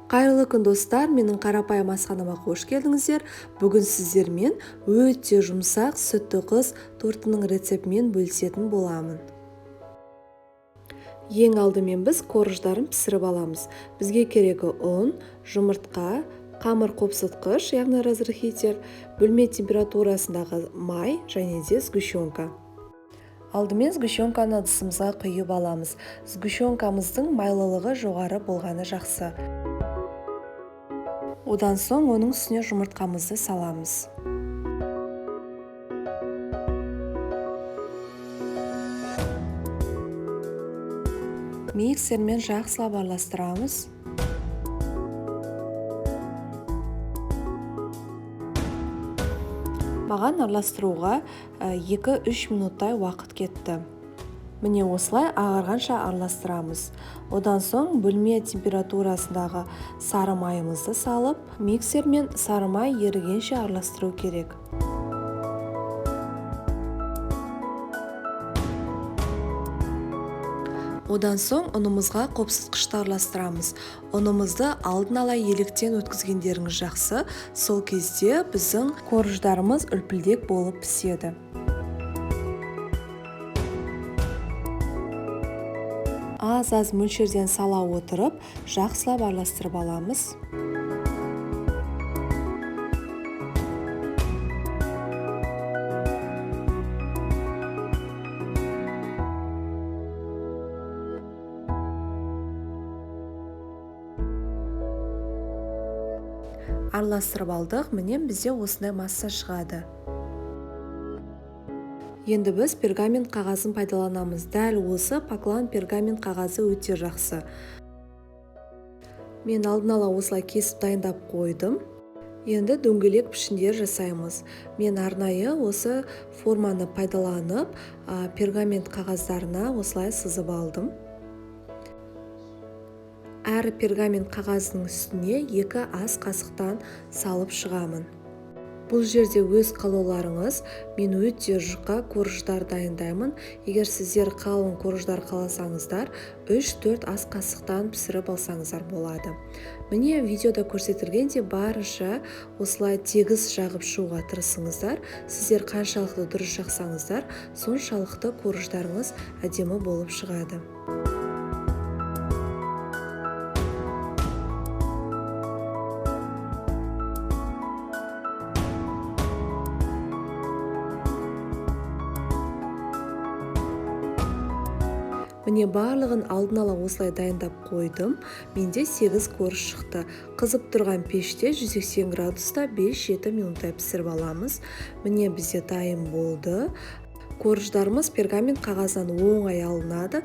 Қайырлы күн достар, менің қарапайым асханама қош келдіңіздер. Бүгін сіздермен өте жұмсақ сүтті қыз тортының рецептімен бөлісетін боламын. Ең алдымен біз корждарын пісіріп аламыз. Бізге керегі ұн, жұмыртқа, қамыр қопсытқыш, яғни разрыхитель, бөлме температурасындағы май және де сгущенка. Алдымен сгущенканы ыдысымызға құйып аламыз. Сгущенкамыздың майлылығы жоғары болғаны жақсы. Одан соң оның үстіне жұмыртқамызды саламыз. Миксермен жақсылап араластырамыз. Маған араластыруға 2-3 минуттай уақыт кетті. Міне осылай ағарғанша араластырамыз. Одан соң бөлме температурасындағы сары майымызды салып, миксермен сары май ерігенше араластыру керек. Одан соң ұнымызға қопсытқышты араластырамыз. Ұнымызды алдын ала електен өткізгендеріңіз жақсы, сол кезде біздің корждарымыз үлпілдек болып піседі. Аз-аз мөлшерден сала отырып, жақсылап араластырып аламыз. Араластырып алдық, міне бізде осындай масса шығады. Енді біз пергамент қағазын пайдаланамыз. Дәл осы поклан пергамент қағазы өте жақсы. Мен алдын ала осылай кесіп дайындап қойдым. Енді дөңгелек пішіндер жасаймыз. Мен арнайы осы форманы пайдаланып, пергамент қағаздарына осылай сызып алдым. Әр пергамент қағазының үстіне 2 ас қасықтан салып шығамын. Бұл жерде өз қалауларыңыз, мен өте жұқа корждар дайындаймын. Егер сіздер қалың корждар қаласаңыздар, 3-4 ас қасықтан пісіріп алсаңыздар болады. Міне видеода көрсетілгенде барынша осылай тегіс жағып шығуға тырысыңыздар. Сіздер қаншалықты дұрыс жақсаңыздар, соншалықты корждарыңыз әдемі болып шығады. Міне барлығын алдын ала осылай дайындап қойдым. Менде 8 корж шықты. Қызып тұрған пеште 180 градуста 5-7 минуттай пісіріп аламыз. Міне бізде дайын болды. Корждарымыз пергамент қағаздан оңай алынады.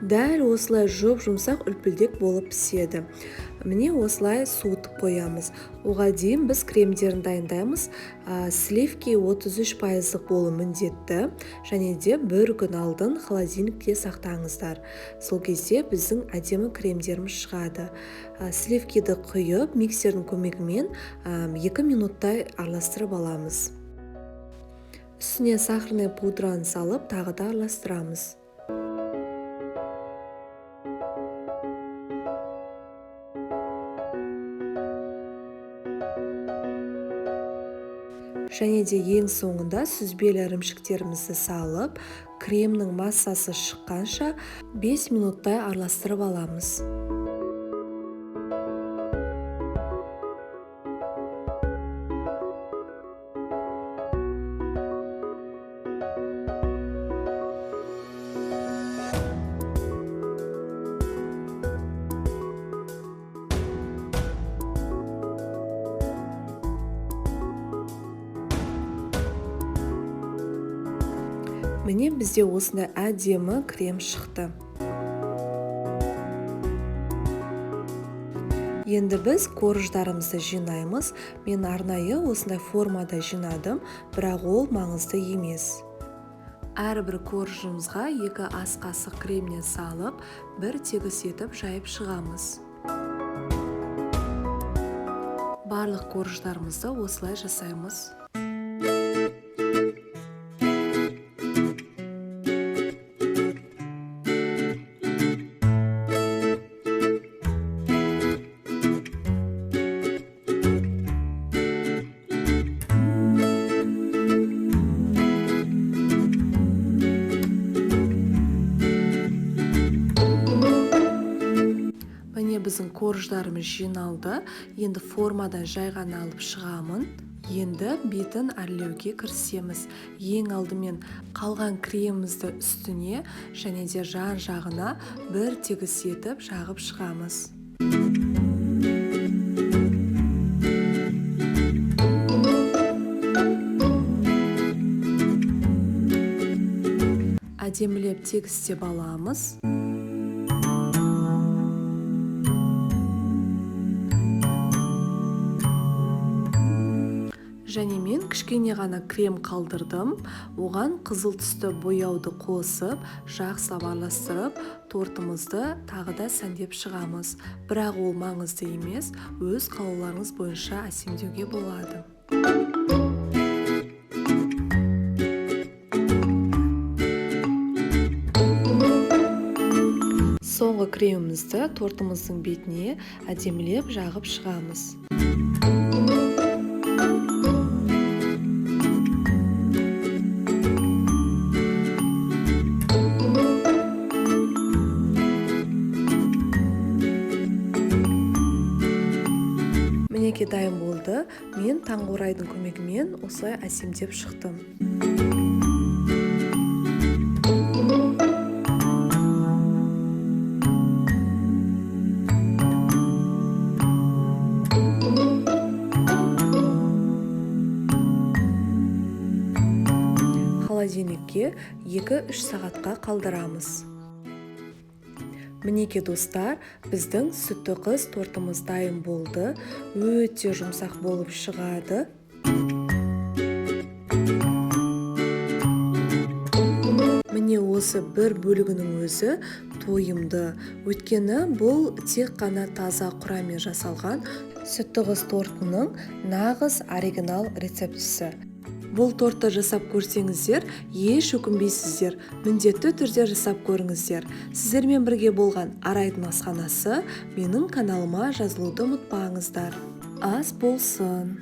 Дәл осылай жұмсақ үлпілдек болып піседі. Міне осылай суытып қоямыз. Оға дейін біз кремдерін дайындаймыз. Сливки 33% болу міндетті. Және де бір күн алдын холодильникте сақтаңыздар. Сол кезде біздің әдемі кремдеріміз шығады. Сливкиді құйып, миксердің көмегімен 2 минуттай араластырып аламыз. Үстіне сахарный пудраны салып, тағы да араластырамыз. Және де ең соңында сүзбелі ірімшіктерімізді салып, кремнің массасы шыққанша 5 минуттай араластырып аламыз. Міне бізде осындай әдемі крем шықты. Енді біз корждарымызды жинаймыз. Мен арнайы осындай формада жинадым, бірақ ол маңызды емес. Әрбір коржымызға 2 ас қасық кремнен салып, бір тегіс етіп жайып шығамыз. Барлық корждарымызды осылай жасаймыз. міне біздің корждарымыз жиналды. Енді формадан жай ғана алып шығамын. Енді бетін әрлеуге кірісеміз. Ең алдымен қалған кремімізді үстіне және де жан жағына бір тегіс етіп жағып шығамыз. Әдемілеп тегістеп аламыз. Және мен кішкене ғана крем қалдырдым. Оған қызыл түсті бояуды қосып, жақсылап араластырып, тортымызды тағы да сәндеп шығамыз. Бірақ ол маңызды емес, өз қалауларыңыз бойынша әсемдеуге болады. Соңғы кремімізді тортымыздың бетіне әдемілеп жағып шығамыз. Мінекей дайын болды. Мен таңғы орайдың көмегімен осылай әсемдеп шықтым. Холодильникке 2-3 сағатқа қалдырамыз. Мінекей достар, біздің сүтті қыз тортымыз дайын болды. Өте жұмсақ болып шығады. Міне осы бір бөлігінің өзі тойымды. Өйткені бұл тек қана таза құраммен жасалған сүтті қыз тортының нағыз оригинал рецептісі. Бұл тортты жасап көрсеңіздер, еш өкінбейсіздер. Міндетті түрде жасап көріңіздер. Сіздермен бірге болған Арайдың асханасы. Менің каналыма жазылуды ұмытпаңыздар. Ас болсын!